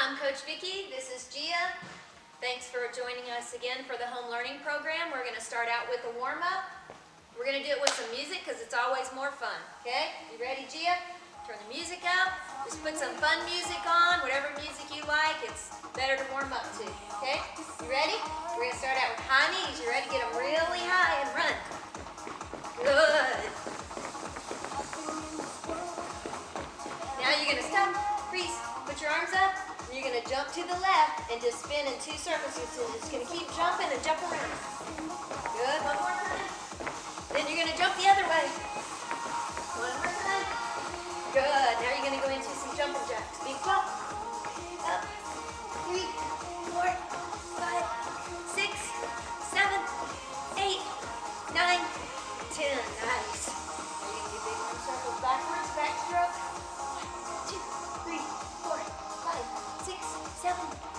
I'm Coach Vicki. This is Gia. Thanks for joining us again for the home learning program. We're going to start out with a warm-up. We're going to do it with some music because it's always more fun. Okay? You ready, Gia? Turn the music up. Just put some fun music on, whatever music you like. It's better to warm up to. Okay? You ready? We're going to start out with high knees. You ready? Get them really high and run. Good. Now you're going to stop, freeze, put your arms up, and you're going to jump to the left and just spin in 2 circles. You're just going to keep jumping and jump around. Good, one more time. Then you're going to jump the other way. One more time. Good, now you're going to go into some jumping jacks. Big jump. Up, 3, 4, 5, 6, 7, 8, 9, 10. Nice. Now you're going to do big arm circles backwards, backstroke. 1, 2, 3, 4, 5, 6, 7,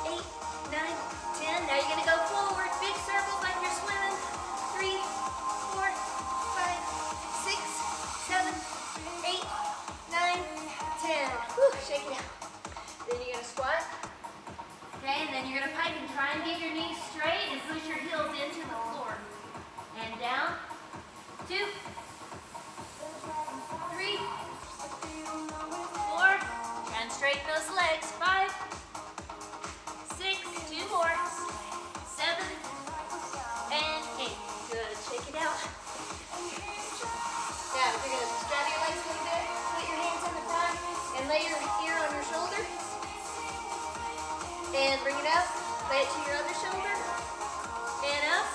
8, 9, 10. Now you're going to go forward, big circles like you're swimming. 3, 4, 5, 6, 7, 8, 9, 10. Whew, shake it out. Then you're going to squat. Okay, and then you're going to pike and try and get your knees straight and push your heels into the floor. And down. 2, 3, 4. Try and straighten those legs. 5, 6, 2 more. 7, and 8. Good. Shake it out. Now, you're going to straddle your legs a little bit. Put your hands in the front and lay your ear on your shoulder. And bring it up. Lay it to your other shoulder. And up.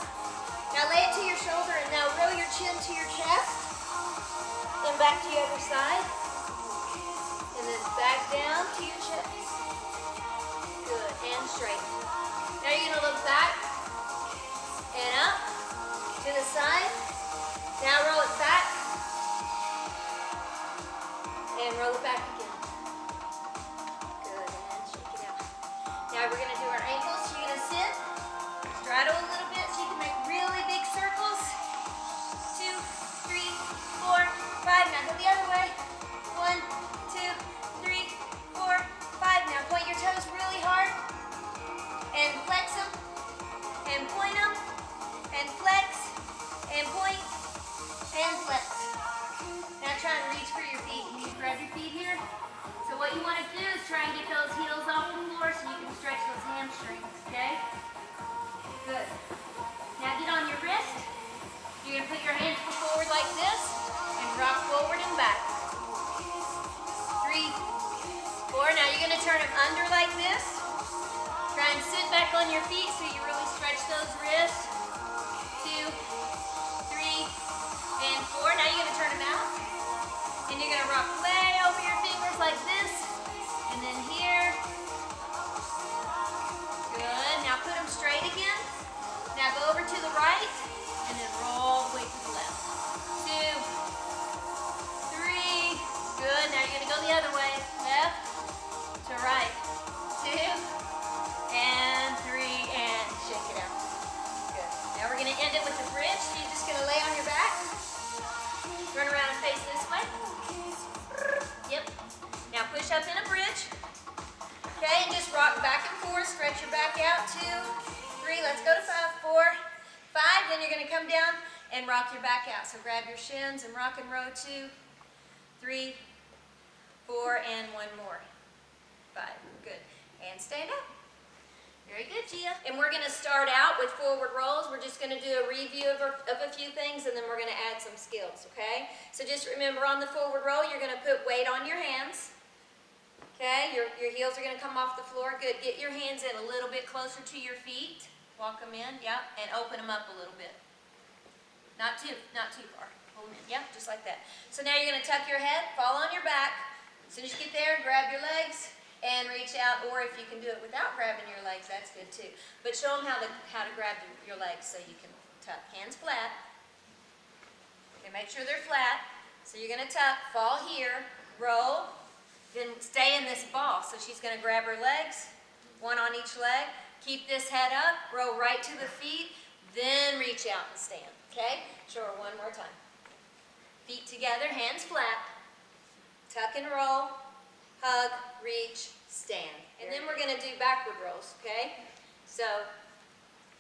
Now lay it to your shoulder and now roll your chin to your chest. Then back to the other side. And then back down to your chest. Good. And straight. Now you're going to look back. And up. To the side. Now roll it back. And roll it back again. Good. And shake it out. Now we're going to do our ankles. You're going to sit. Straddle a little bit so you can make really big circles. 2, 3, 4, 5. Now go the other way. 1, 2, 3, 4, 5. Now point your toes really hard. And flex them. And point them. And flex. And point. And flex. Now try and reach for your feet. You can grab your feet here. So what you want to do is try and get those heels off the floor so you can stretch those hamstrings, okay? Good. Now get on your wrist. You're going to put your hands forward like this and rock forward and back. 3, 4. Now you're going to turn them under like this. Try and sit back on your feet so you really stretch those wrists. 2, 3, and 4. Now you're going to turn them out. And you're going to rock way over your fingers like this. And then here. Good. Now put them straight again. Now go over to the right. And then roll way to the left. 2, 3. Good. Now you're going to go the other way. Left to right. 2, and 3, and shake it out. Good. Now we're going to end it with a bridge. So you're just going to lay on your back. Run around and face this way. Yep. Now push up in a bridge. Okay, and just rock back and forth. Stretch your back out. 2, 3. Let's go to 5, 4, 5. Then you're going to come down and rock your back out. So grab your shins and rock and row. 2, 3, 4, and 1 more. 5. Good. And stand up. Very good, Gia. And we're going to start out with forward rolls. We're just going to do a review of a few things, and then we're going to add some skills, okay? So just remember on the forward roll, you're going to put weight on your hands. Okay? Your heels are going to come off the floor. Good. Get your hands in a little bit closer to your feet. Walk them in, yep, and open them up a little bit. Not too far. Pull them in, yep, just like that. So now you're going to tuck your head, fall on your back. As soon as you get there, grab your legs. And reach out, or if you can do it without grabbing your legs, that's good too. But show them how to grab your legs so you can tuck. Hands flat. Okay, make sure they're flat. So you're going to tuck, fall here, roll, then stay in this ball. So she's going to grab her legs, one on each leg. Keep this head up, roll right to the feet, then reach out and stand. Okay? Show her one more time. Feet together, hands flat. Tuck and roll. Hug, reach, stand. And then we're going to do backward rolls, okay? So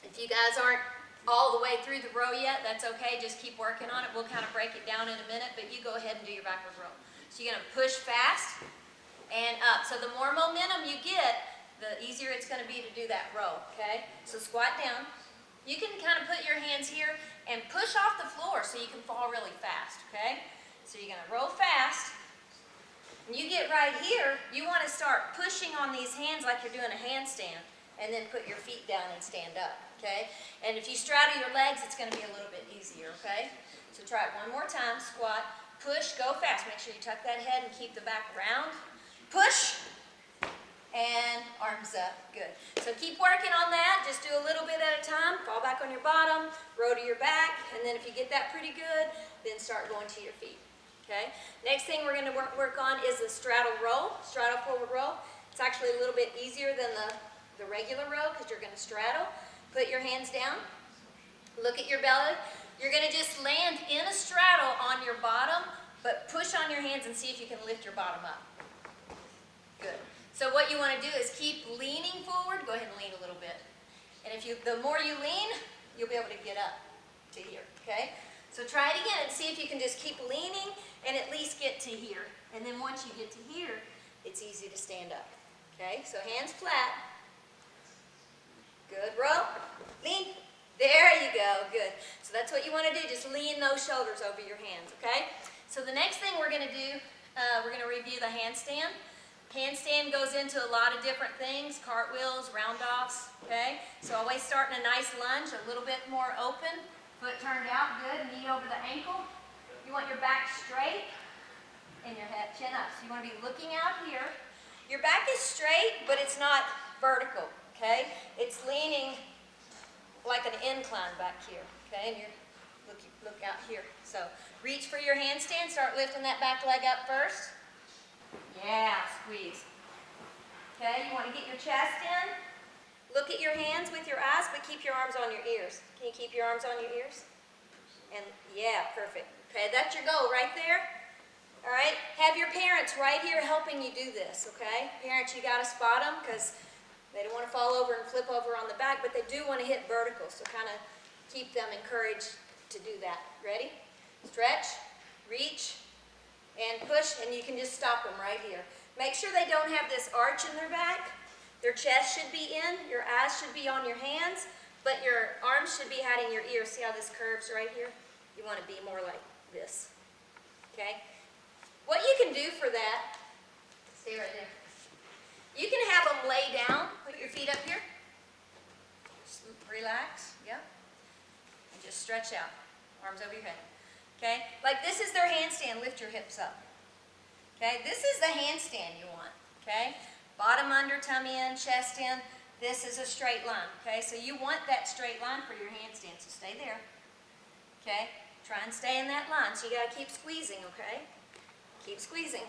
if you guys aren't all the way through the row yet, that's okay. Just keep working on it. We'll kind of break it down in a minute, but you go ahead and do your backward roll. So you're going to push fast and up. So the more momentum you get, the easier it's going to be to do that row, okay? So squat down. You can kind of put your hands here and push off the floor so you can fall really fast, okay? So you're going to roll fast. When you get right here, you want to start pushing on these hands like you're doing a handstand, and then put your feet down and stand up, okay? And if you straddle your legs, it's going to be a little bit easier, okay? So try it one more time. Squat, push, go fast. Make sure you tuck that head and keep the back round. Push, and arms up. Good. So keep working on that. Just do a little bit at a time. Fall back on your bottom, row to your back, and then if you get that pretty good, then start going to your feet, okay? Next thing we're going to work on is the straddle roll, straddle forward roll. It's actually a little bit easier than the regular row because you're going to straddle. Put your hands down. Look at your belly. You're going to just land in a straddle on your bottom, but push on your hands and see if you can lift your bottom up. Good. So what you want to do is keep leaning forward. Go ahead and lean a little bit. And the more you lean, you'll be able to get up to here, okay? So try it again and see if you can just keep leaning and at least get to here. And then once you get to here, it's easy to stand up, okay? So hands flat. Good, roll, lean. There you go, good. So that's what you want to do, just lean those shoulders over your hands, okay? So the next thing we're going to do, we're going to review the handstand. Handstand goes into a lot of different things, cartwheels, round-offs, okay? So always start in a nice lunge, a little bit more open, foot turned out, good, knee over the ankle. You want your back straight and your head chin up. So you want to be looking out here. Your back is straight, but it's not vertical, okay? It's leaning like an incline back here, okay? And you're look out here. So reach for your handstand. Start lifting that back leg up first. Yeah, squeeze. Okay, you want to get your chest in. Look at your hands with your eyes, but keep your arms on your ears. Can you keep your arms on your ears? And yeah, perfect. Okay, that's your goal right there. All right, have your parents right here helping you do this, okay? Parents, you got to spot them because they don't want to fall over and flip over on the back, but they do want to hit vertical, so kind of keep them encouraged to do that. Ready? Stretch, reach, and push, and you can just stop them right here. Make sure they don't have this arch in their back. Their chest should be in, your eyes should be on your hands, but your arms should be hiding your ears. See how this curves right here? You want to be more like this, okay? What you can do for that, stay right there. You can have them lay down, put your feet up here, just relax, yeah, and just stretch out, arms over your head, okay? Like this is their handstand, lift your hips up, okay? This is the handstand you want, okay? Bottom under, tummy in, chest in, this is a straight line, okay? So you want that straight line for your handstand, so stay there, okay? Try and stay in that line, so you gotta keep squeezing, okay? Keep squeezing.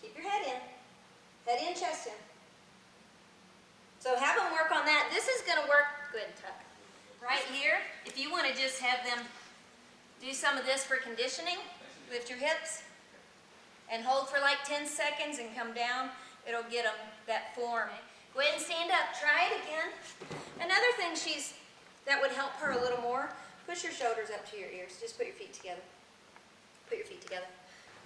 Keep your head in, chest in. So have them work on that. This is going to work good, tuck. Right here, if you want to just have them do some of this for conditioning, lift your hips and hold for like 10 seconds and come down. It'll get them that form. Go ahead and stand up. Try it again. Another thing that would help her a little more, push your shoulders up to your ears. Just put your feet together. Put your feet together.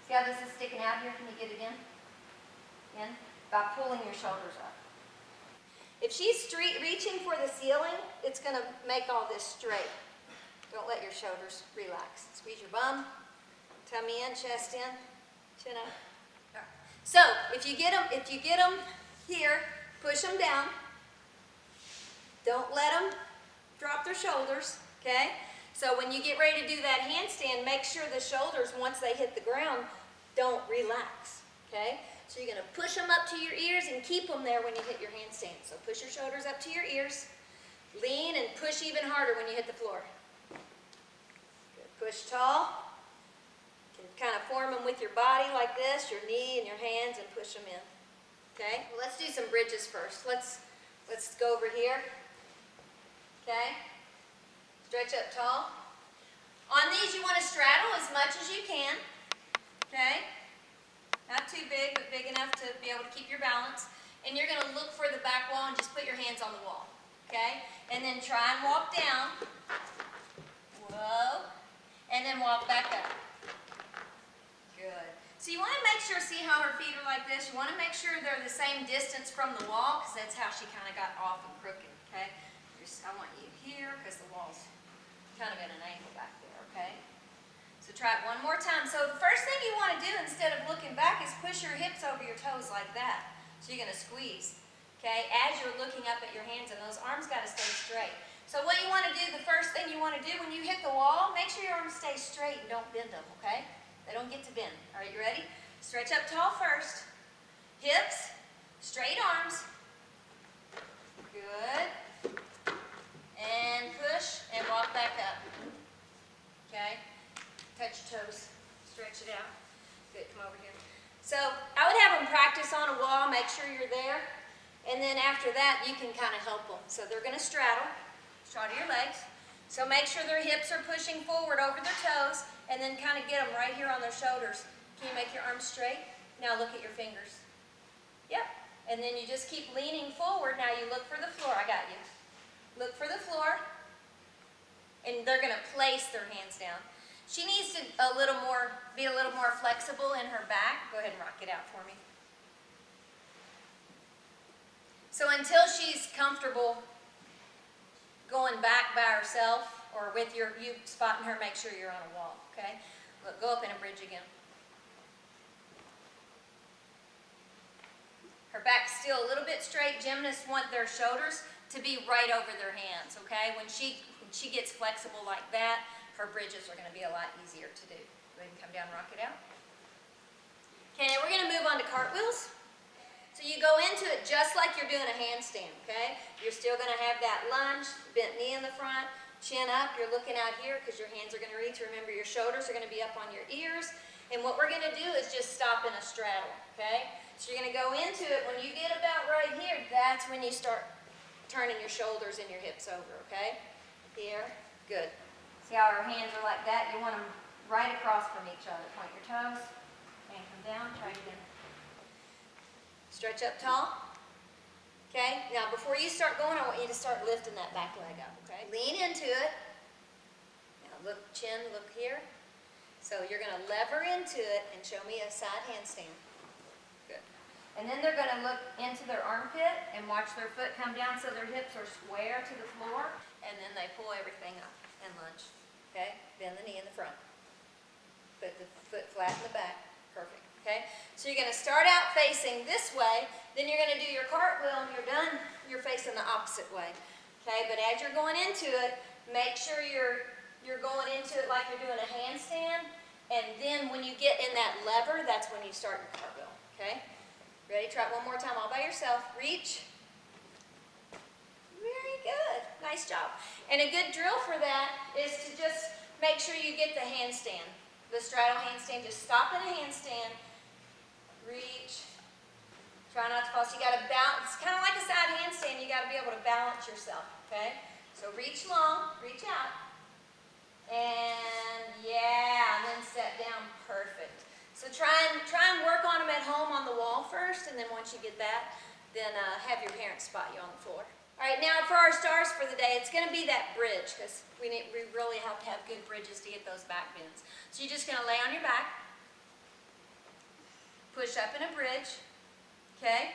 See how this is sticking out here? Can you get it in? In? By pulling your shoulders up. If she's reaching for the ceiling, it's going to make all this straight. Don't let your shoulders relax. Squeeze your bum, tummy in, chest in, chin up. All right. So if you get them here, push them down. Don't let them drop their shoulders. Okay. So when you get ready to do that handstand, make sure the shoulders, once they hit the ground, don't relax, okay? So you're going to push them up to your ears and keep them there when you hit your handstand. So push your shoulders up to your ears, lean and push even harder when you hit the floor. Good. Push tall. You can kind of form them with your body like this, your knee and your hands, and push them in, okay? Well, let's do some bridges first. Let's go over here, okay? Stretch up tall. On these, you want to straddle as much as you can. Okay? Not too big, but big enough to be able to keep your balance. and you're going to look for the back wall and just put your hands on the wall, okay? And then try and walk down. Whoa. And then walk back up. Good. So you want to make sure, see how her feet are like this? You want to make sure they're the same distance from the wall, because that's how she kind of got off and crooked, okay? I want you here because the wall's kind of at an angle back there, okay? So try it one more time. So the first thing you want to do instead of looking back is push your hips over your toes like that. So you're going to squeeze, okay, as you're looking up at your hands, and those arms got to stay straight. So what you want to do, the first thing you want to do when you hit the wall, make sure your arms stay straight and don't bend them, okay? They don't get to bend. All right, you ready? Stretch up tall first. Hips, straight arms. Good. And push and walk back up. Okay? Touch your toes. Stretch it out. Good, come over here. So I would have them practice on a wall, make sure you're there. And then after that, you can kind of help them. So they're going to straddle your legs. So make sure their hips are pushing forward over their toes, and then kind of get them right here on their shoulders. Can you make your arms straight? Now look at your fingers. Yep. And then you just keep leaning forward. Now you look for the floor. I got you. Look for the floor. And they're going to place their hands down. She needs to be a little more flexible in her back. Go ahead and rock it out for me. So until she's comfortable going back by herself, or with you spotting her, make sure you're on a wall, okay? Look, go up in a bridge again. Her back's still a little bit straight. Gymnasts want their shoulders to be right over their hands, okay? When she gets flexible like that, her bridges are going to be a lot easier to do. Go ahead and come down and rock it out. Okay, now we're going to move on to cartwheels. So you go into it just like you're doing a handstand, okay? You're still going to have that lunge, bent knee in the front, chin up. You're looking out here because your hands are going to reach. Remember, your shoulders are going to be up on your ears. And what we're going to do is just stop in a straddle, okay? So you're going to go into it. When you get about right here, that's when you start turning your shoulders and your hips over, okay? Here, good. See how our hands are like that? You want them right across from each other. Point your toes and come down. Try it again. Stretch up tall. Okay, now before you start going, I want you to start lifting that back leg up, okay? Lean into it. Now look, chin, look here. So you're going to lever into it and show me a side handstand. Good. And then they're going to look into their armpit and watch their foot come down so their hips are square to the floor. And then they pull everything up and lunge. Okay? Bend the knee in the front. Put the foot flat in the back. Perfect. Okay? So you're going to start out facing this way, then you're going to do your cartwheel, and you're done, you're facing the opposite way. Okay? But as you're going into it, make sure you're going into it like you're doing a handstand, and then when you get in that lever, that's when you start your cartwheel. Okay? Ready? Try it one more time all by yourself. Reach. Very good. Nice job. And a good drill for that is to just make sure you get the handstand. The straddle handstand. Just stop in a handstand. Reach. Try not to fall. So you got to balance. It's kind of like a side handstand. You got to be able to balance yourself. Okay? So reach long. Reach out. And yeah. And then set down. Perfect. So try and work on them at home on the wall first. And then once you get that, then have your parents spot you on the floor. All right, now for our stars for the day, it's going to be that bridge, because we really have to have good bridges to get those back bends. So you're just going to lay on your back, push up in a bridge, okay?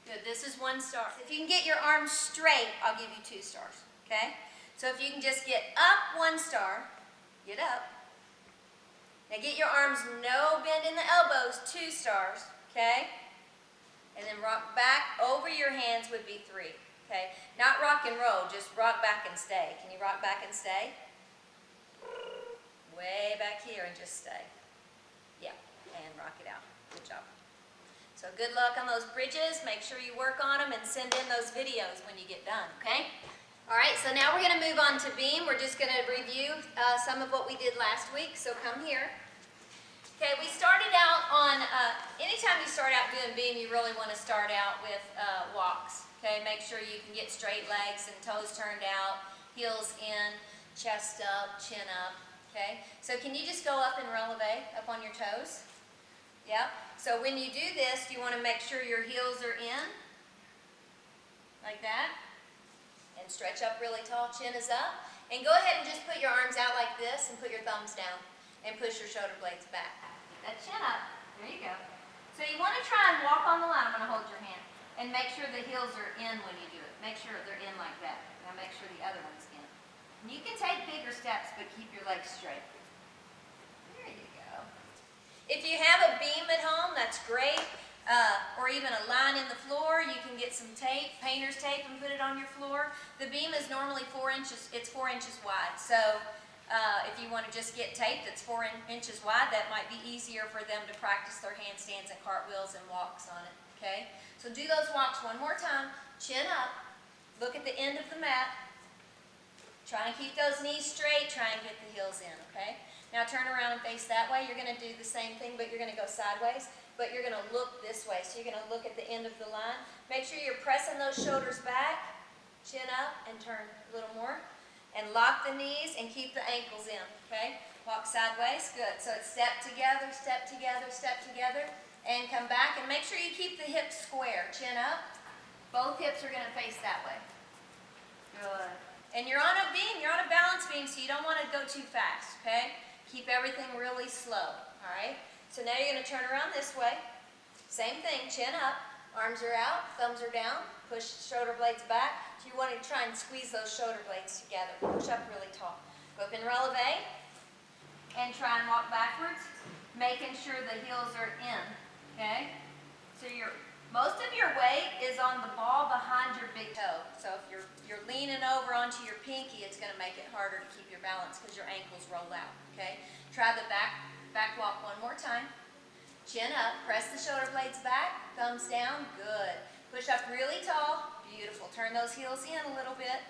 Good, this is 1 star. If you can get your arms straight, I'll give you 2 stars, okay? So if you can just get up 1 star, get up. Now get your arms no bend in the elbows, 2 stars, okay? And then rock back over your hands would be 3, okay? Not rock and roll, just rock back and stay. Can you rock back and stay? Way back here and just stay. Yeah, and rock it out. Good job. So good luck on those bridges. Make sure you work on them and send in those videos when you get done, okay? All right, so now we're going to move on to beam. We're just going to review some of what we did last week, so come here. Okay, we started out on, anytime you start out doing beam, you really want to start out with walks. Okay, make sure you can get straight legs and toes turned out, heels in, chest up, chin up. Okay, so can you just go up and releve up on your toes? Yep. So when you do this, you want to make sure your heels are in, like that. And stretch up really tall, chin is up. And go ahead and just put your arms out like this and put your thumbs down and push your shoulder blades back. Keep that chin up. There you go. So you want to try and walk on the line. I'm going to hold your hand. And make sure the heels are in when you do it. Make sure they're in like that. Now make sure the other one's in. And you can take bigger steps, but keep your legs straight. There you go. If you have a beam at home, that's great. Or even a line in the floor, you can get some tape, painter's tape, and put it on your floor. The beam is normally 4 inches, it's 4 inches wide. So if you want to just get tape that's 4 inches wide, that might be easier for them to practice their handstands and cartwheels and walks on it, okay? So do those walks one more time, chin up, look at the end of the mat, try and keep those knees straight, try and get the heels in, okay? Now turn around and face that way. You're going to do the same thing, but you're going to go sideways. But you're going to look this way. So you're going to look at the end of the line. Make sure you're pressing those shoulders back, chin up, and turn a little more. And lock the knees and keep the ankles in, okay? Walk sideways, good. So it's step together, step together, step together, and come back. And make sure you keep the hips square, chin up. Both hips are going to face that way. Good. And you're on a beam, you're on a balance beam, so you don't want to go too fast, okay? Keep everything really slow, all right? So now you're going to turn around this way. Same thing, chin up, arms are out, thumbs are down, push shoulder blades back. So you want to try and squeeze those shoulder blades together. Push up really tall. Go up in releve and try and walk backwards, making sure the heels are in, okay? So most of your weight is on the ball behind your big toe. So if you're leaning over onto your pinky, it's going to make it harder to keep your balance because your ankles roll out, okay? Try the back walk one more time. Chin up, press the shoulder blades back, thumbs down, good. Push up really tall, beautiful. Turn those heels in a little bit.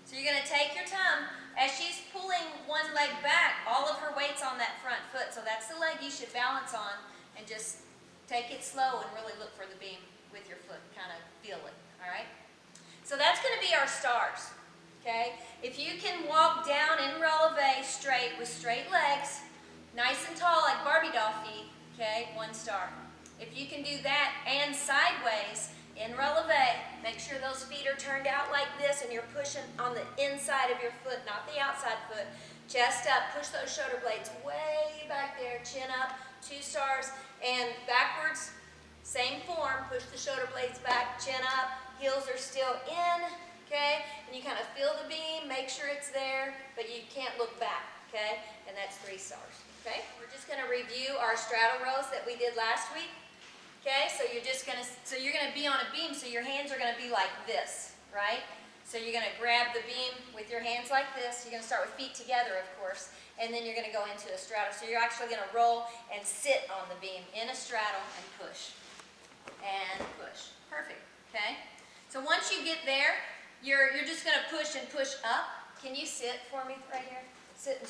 So you're going to take your time. As she's pulling one leg back, all of her weight's on that front foot. So that's the leg you should balance on and just take it slow and really look for the beam with your foot. Kind of feel it, all right? So that's going to be our stars, okay? If you can walk down in releve straight with straight legs, nice and tall like Barbie doll feet, okay, 1 star. If you can do that and sideways in releve, make sure those feet are turned out like this and you're pushing on the inside of your foot, not the outside foot. Chest up, push those shoulder blades way back there, chin up, 2 stars, and backwards, same form, push the shoulder blades back, chin up, heels are still in, okay, and you kind of feel the beam, make sure it's there, but you can't look back, okay, and that's 3 stars. Okay, we're just going to review our straddle rows that we did last week. Okay, so you're going to be on a beam, so your hands are going to be like this, right? So you're going to grab the beam with your hands like this. You're going to start with feet together, of course, and then you're going to go into a straddle. So you're actually going to roll and sit on the beam in a straddle and push. And push. Perfect, okay? So once you get there, you're just going to push and push up. Can you sit for me right here? Sit and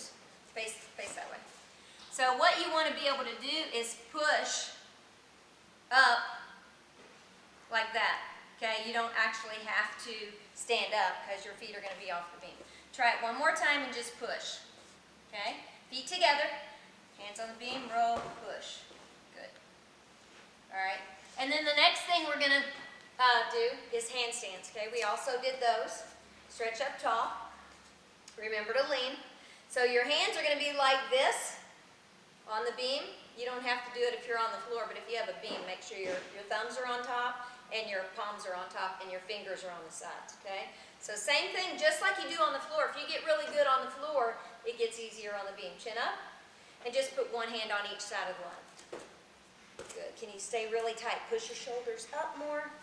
face that way. So what you want to be able to do is push up like that, okay? You don't actually have to stand up because your feet are going to be off the beam. Try it one more time and just push, okay? Feet together, hands on the beam, roll, push. Good. All right. And then the next thing we're going to do is handstands, okay? We also did those. Stretch up tall. Remember to lean. So your hands are going to be like this. On the beam, you don't have to do it if you're on the floor, but if you have a beam, make sure your thumbs are on top and your palms are on top and your fingers are on the sides, okay? So same thing, just like you do on the floor. If you get really good on the floor, it gets easier on the beam. Chin up, and just put one hand on each side of the line. Good. Can you stay really tight? Push your shoulders up more.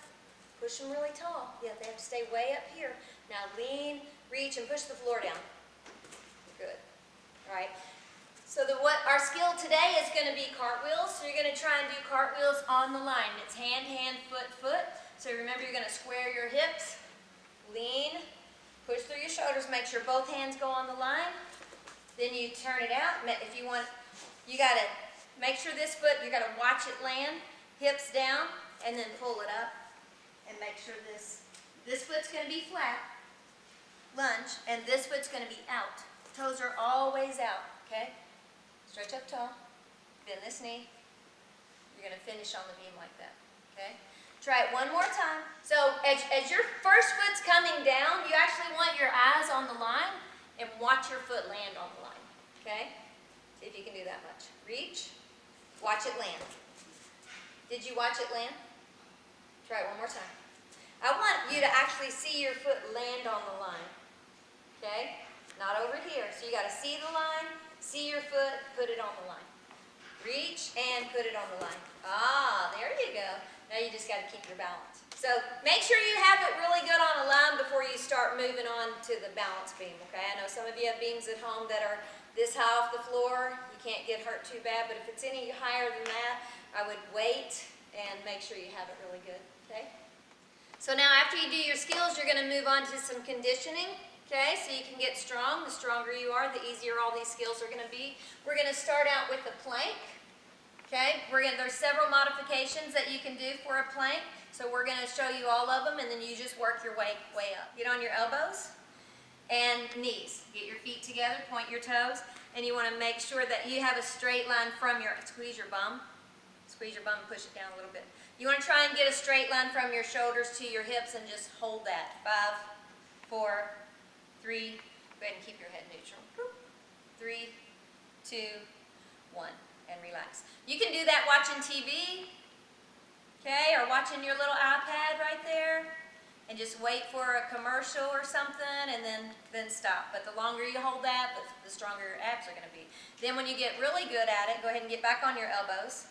Push them really tall. Yeah, they have to stay way up here. Now lean, reach, and push the floor down. Good. All right. So what our skill today is going to be cartwheels. So you're going to try and do cartwheels on the line. It's hand, hand, foot, foot. So remember, you're going to square your hips, lean, push through your shoulders, make sure both hands go on the line. Then you turn it out. If you want, you got to make sure this foot, you got to watch it land, hips down, and then pull it up. And make sure this foot's going to be flat, lunge, and this foot's going to be out. Toes are always out, okay? Stretch up tall, bend this knee, You're going to finish on the beam like that, okay? Try it one more time. So as your first foot's coming down, you actually want your eyes on the line and watch your foot land on the line, okay? See if you can do that much. Reach, watch it land. Did you watch it land? Try it one more time. I want you to actually see your foot land on the line, okay? Not over here. So you got to see the line, see your foot, put it on the line. Reach and put it on the line. Ah, there you go. Now you just got to keep your balance. So make sure you have it really good on a line before you start moving on to the balance beam, okay? I know some of you have beams at home that are this high off the floor. You can't get hurt too bad, but if it's any higher than that, I would wait and make sure you have it really good, okay? So now after you do your skills, you're going to move on to some conditioning, okay? So you can get strong. The stronger you are, the easier all these skills are going to be. We're going to start out with the plank. Okay, there's several modifications that you can do for a plank. So we're going to show you all of them, and then you just work your way up. Get on your elbows and knees. Get your feet together, point your toes, and you want to make sure that you have a straight line from your, squeeze your bum, and push it down a little bit. You want to try and get a straight line from your shoulders to your hips and just hold that. 5, 4, 3, go ahead and keep your head neutral. 3, 2, 1. And relax. You can do that watching TV, okay, or watching your little iPad right there, and just wait for a commercial or something, and then stop. But the longer you hold that, the stronger your abs are going to be. Then when you get really good at it, go ahead and get back on your elbows.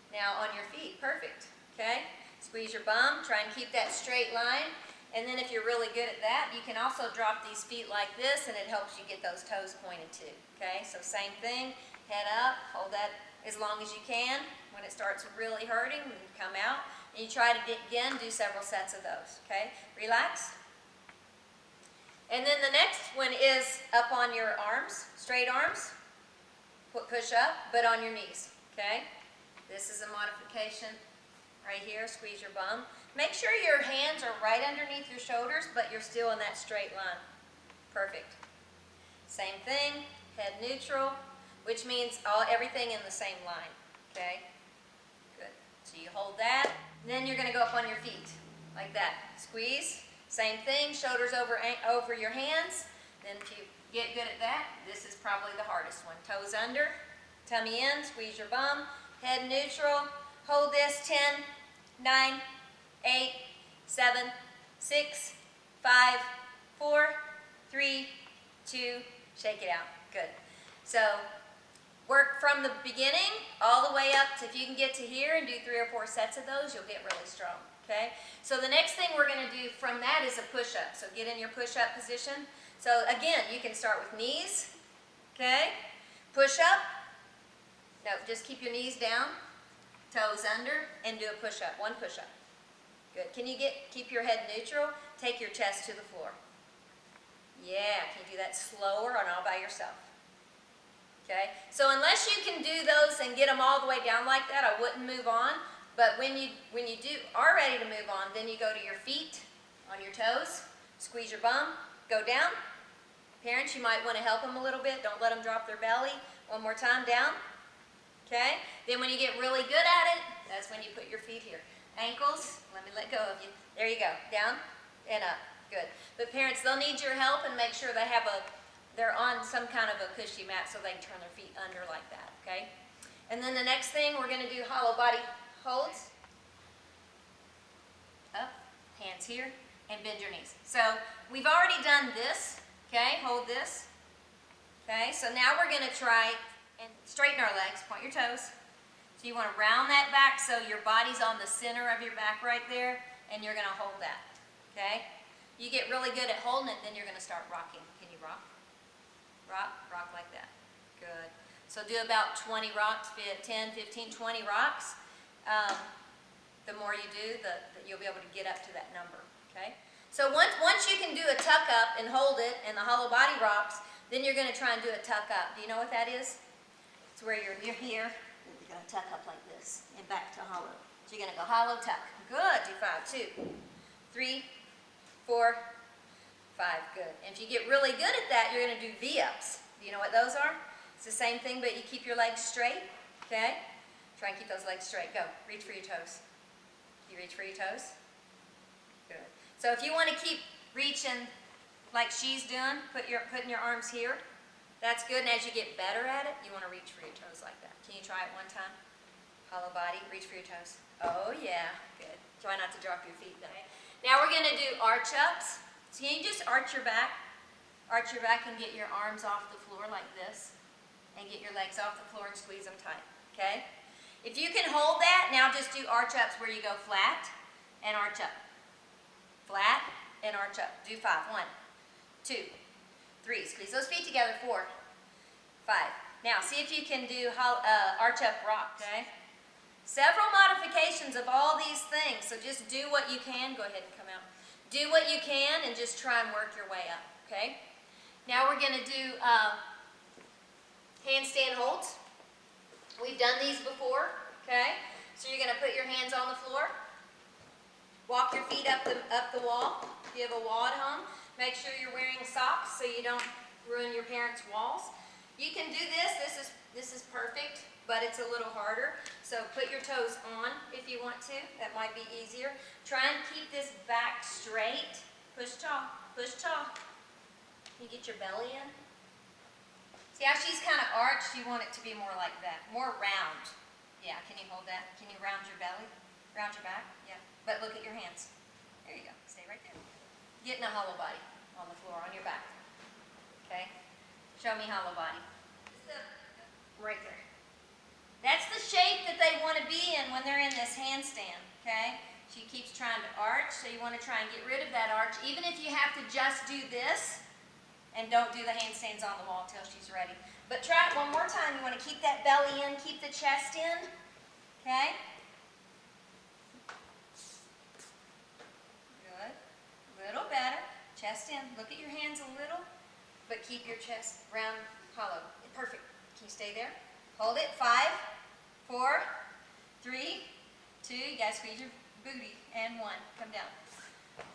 Now on your feet, perfect, okay? Squeeze your bum, try and keep that straight line, and then if you're really good at that, you can also drop these feet like this, and it helps you get those toes pointed too, okay? So same thing. Head up, hold that as long as you can. When it starts really hurting, you come out. And you try to again, do several sets of those, okay? Relax. And then the next one is up on your arms, straight arms. Push up, but on your knees, okay? This is a modification right here. Squeeze your bum. Make sure your hands are right underneath your shoulders, but you're still in that straight line. Perfect. Same thing, head neutral, which means everything in the same line, okay? Good. So you hold that, and then you're going to go up on your feet, like that. Squeeze, same thing, shoulders over your hands. Then if you get good at that, this is probably the hardest one. Toes under, tummy in, squeeze your bum, head neutral. Hold this, 10, 9, 8, 7, 6, 5, 4, 3, 2, shake it out. Good. So work from the beginning all the way up to, if you can get to here and do 3 or 4 sets of those, you'll get really strong, okay? So the next thing we're going to do from that is a push-up. So get in your push-up position. So again, you can start with knees, okay? Push up. No, just keep your knees down, toes under, and do a push-up. One push-up. Good. Can you keep your head neutral? Take your chest to the floor. Yeah, can you do that slower or all by yourself? Okay, so unless you can do those and get them all the way down like that, I wouldn't move on. But when you are ready to move on, then you go to your feet, on your toes, squeeze your bum, go down. Parents, you might want to help them a little bit. Don't let them drop their belly. One more time, down. Okay, then when you get really good at it, that's when you put your feet here. Ankles, let me let go of you. There you go, down and up. Good. But parents, they'll need your help, and make sure they're on some kind of a cushy mat so they can turn their feet under like that, okay? And then the next thing, we're going to do hollow body holds. Up, hands here, and bend your knees. So we've already done this, okay? Hold this. Okay, so now we're going to try and straighten our legs. Point your toes. So you want to round that back so your body's on the center of your back right there, and you're going to hold that, okay? You get really good at holding it, then you're going to start rocking. Can you rock? Rock like that. Good. So do about 20 rocks, 10, 15, 20 rocks. The more you do, you'll be able to get up to that number, okay? So once you can do a tuck up and hold it and the hollow body rocks, then you're going to try and do a tuck up. Do you know what that is? It's where you're here, and you're going to tuck up like this and back to hollow. So you're going to go hollow tuck. Good. Do 5, 2, 3, 4, 5, good. And if you get really good at that, you're going to do V-ups. Do you know what those are? It's the same thing, but you keep your legs straight, okay? Try and keep those legs straight. Go. Reach for your toes. You reach for your toes? Good. So if you want to keep reaching like she's doing, putting your arms here, that's good. And as you get better at it, you want to reach for your toes like that. Can you try it one time? Hollow body, reach for your toes. Oh yeah, good. Try not to drop your feet though. Now we're going to do arch ups. So can you just arch your back? Arch your back and get your arms off the floor like this. And get your legs off the floor and squeeze them tight. Okay? If you can hold that, now just do arch ups where you go flat and arch up. Flat and arch up. Do 5. 1, 2, 3. Squeeze those feet together. 4, 5. Now see if you can do arch up rock. Okay? Several modifications of all these things, so just do what you can. Go ahead and come out. Do what you can and just try and work your way up, okay? Now we're going to do handstand holds. We've done these before, okay? So you're going to put your hands on the floor. Walk your feet up the wall. If you have a wall at home, make sure you're wearing socks so you don't ruin your parents' walls. You can do this. This is perfect, but it's a little harder. So put your toes on if you want to. That might be easier. Try and keep this back straight. Push tall. Push tall. Can you get your belly in? See how she's kind of arched? You want it to be more like that. More round. Yeah, can you hold that? Can you round your belly? Round your back? Yeah. But look at your hands. There you go. Stay right there. Get in a hollow body on the floor, on your back. Okay? Show me hollow body. Right there. That's the shape that they want to be in when they're in this handstand, okay? She keeps trying to arch, so you want to try and get rid of that arch, even if you have to just do this, and don't do the handstands on the wall until she's ready. But try it one more time. You want to keep that belly in, keep the chest in, okay? Good. A little better. Chest in. Look at your hands a little, but keep your chest round, hollow. Perfect. Can you stay there? Hold it. 5, 4, 3, 2. You guys squeeze your booty. And 1. Come down.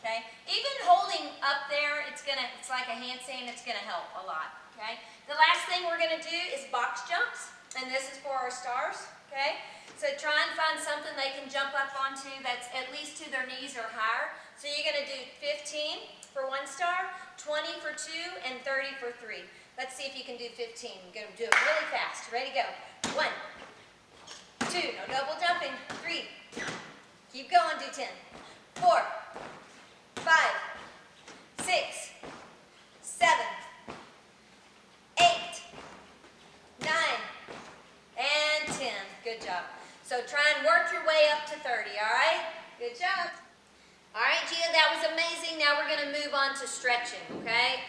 Okay. Even holding up there, it's like a handstand. It's gonna help a lot. Okay. The last thing we're gonna do is box jumps, and this is for our stars. Okay. So try and find something they can jump up onto that's at least to their knees or higher. So you're gonna do 15 for 1 star, 20 for 2, and 30 for 3. Let's see if you can do 15. You're going to do it really fast. Ready, go. 1, 2, no double jumping. 3, keep going, do 10. 4, 5, 6, 7, 8, 9, and 10. Good job. So try and work your way up to 30, all right? Good job. All right, Gia, that was amazing. Now we're going to move on to stretching, okay?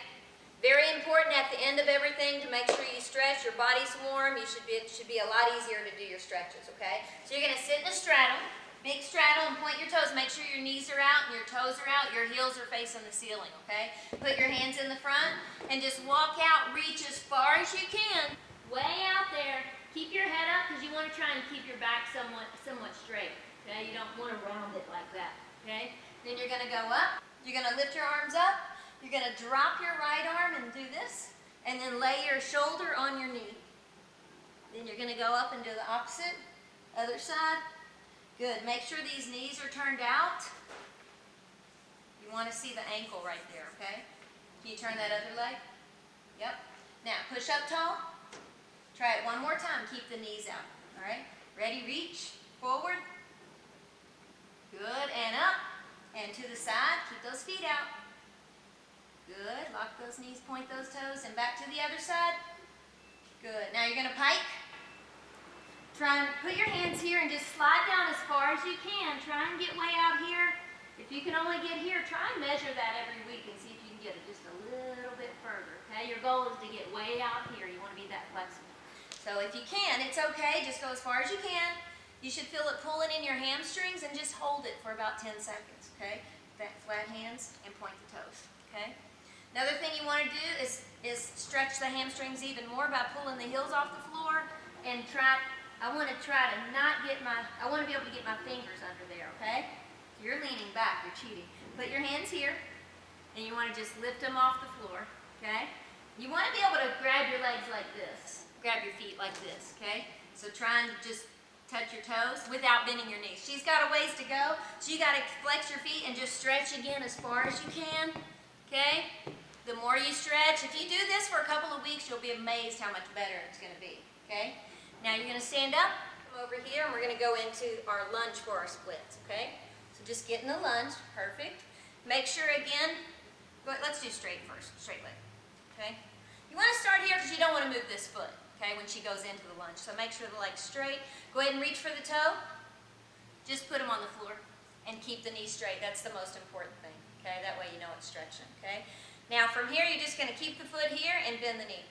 Very important at the end of everything to make sure you stretch. Your body's warm. It should be a lot easier to do your stretches, okay? So you're going to sit in a straddle, big straddle, and point your toes. Make sure your knees are out and your toes are out. Your heels are facing the ceiling, okay? Put your hands in the front and just walk out. Reach as far as you can. Way out there. Keep your head up because you want to try and keep your back somewhat straight, okay? You don't want to round it like that, okay? Then you're going to go up. You're going to lift your arms up. You're going to drop your right arm and do this, and then lay your shoulder on your knee. Then you're going to go up and do the opposite, other side. Good. Make sure these knees are turned out. You want to see the ankle right there, okay? Can you turn that other leg? Yep. Now, push up tall. Try it one more time. Keep the knees out, all right? Ready, reach, forward. Good, and up, and to the side. Keep those feet out. Good. Lock those knees, point those toes, and back to the other side. Good. Now you're going to pike. Try and put your hands here and just slide down as far as you can. Try and get way out here. If you can only get here, try and measure that every week and see if you can get it just a little bit further. Okay? Your goal is to get way out here. You want to be that flexible. So if you can, it's okay. Just go as far as you can. You should feel it pulling in your hamstrings and just hold it for about 10 seconds. Okay? Back flat hands and point the toes. Okay? Another thing you want to do is stretch the hamstrings even more by pulling the heels off the floor and I want to be able to get my fingers under there, okay? So you're leaning back, you're cheating. Put your hands here and you want to just lift them off the floor, okay? You want to be able to grab your legs like this, grab your feet like this, okay? So try and just touch your toes without bending your knees. She's got a ways to go, so you got to flex your feet and just stretch again as far as you can, okay? The more you stretch, if you do this for a couple of weeks, you'll be amazed how much better it's going to be, okay? Now you're going to stand up, come over here, and we're going to go into our lunge for our splits, okay? So just get in the lunge, perfect. Make sure again, let's do straight first, straight leg, okay? You want to start here because you don't want to move this foot, okay, when she goes into the lunge. So make sure the leg's straight. Go ahead and reach for the toe. Just put them on the floor and keep the knee straight. That's the most important thing, okay? That way you know it's stretching, okay? Now from here, you're just going to keep the foot here and bend the knee,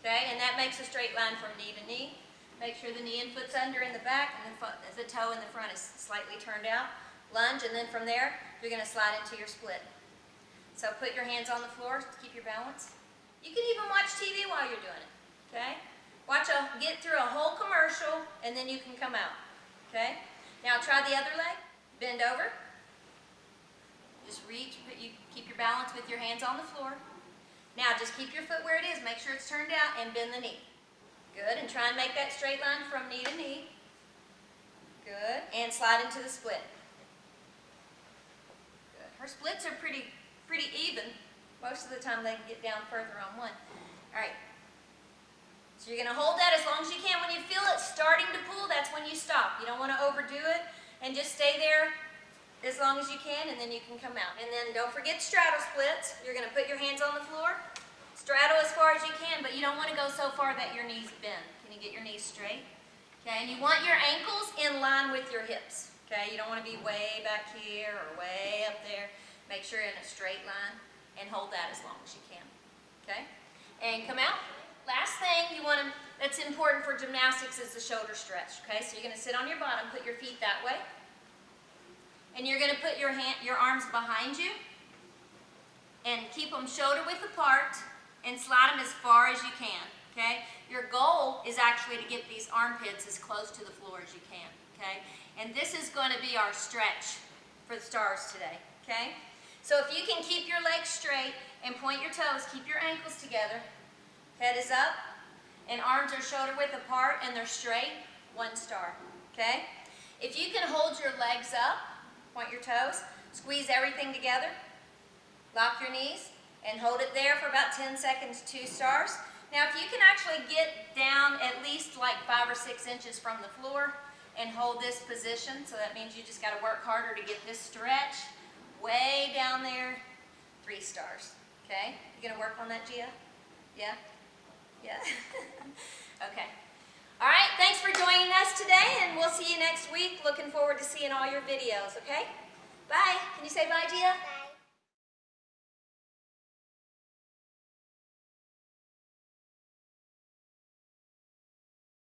okay? And that makes a straight line from knee to knee. Make sure the knee and foot's under in the back and the toe in the front is slightly turned out. Lunge, and then from there, you're going to slide into your split. So put your hands on the floor to keep your balance. You can even watch TV while you're doing it, okay? Get through a whole commercial, and then you can come out, okay? Now try the other leg. Bend over. Just reach, keep your balance with your hands on the floor. Now just keep your foot where it is. Make sure it's turned out and bend the knee. Good, and try and make that straight line from knee to knee. Good, and slide into the split. Good. Her splits are pretty even. Most of the time they can get down further on one. All right. So you're going to hold that as long as you can. When you feel it starting to pull, that's when you stop. You don't want to overdo it, and just stay there as long as you can, and then you can come out. And then don't forget straddle splits. You're going to put your hands on the floor, straddle as far as you can, but you don't want to go so far that your knees bend. Can you get your knees straight? Okay, and you want your ankles in line with your hips. Okay, you don't want to be way back here or way up there. Make sure you're in a straight line, and hold that as long as you can. Okay, and come out. Last thing that's important for gymnastics is the shoulder stretch. Okay, so you're going to sit on your bottom, put your feet that way. And you're going to put your arms behind you and keep them shoulder width apart and slide them as far as you can, okay? Your goal is actually to get these armpits as close to the floor as you can, okay? And this is going to be our stretch for the stars today, okay? So if you can keep your legs straight and point your toes, keep your ankles together, head is up, and arms are shoulder width apart and they're straight, 1 star, okay? If you can hold your legs up, point your toes, squeeze everything together, lock your knees, and hold it there for about 10 seconds, 2 stars. Now if you can actually get down at least like 5 or 6 inches from the floor and hold this position, so that means you just got to work harder to get this stretch way down there, 3 stars, okay? You gonna work on that, Gia? Yeah? Yeah? Okay. All right, thanks for joining us today, and we'll see you next week. Looking forward to seeing all your videos, okay? Bye. Can you say bye, Gia? Bye.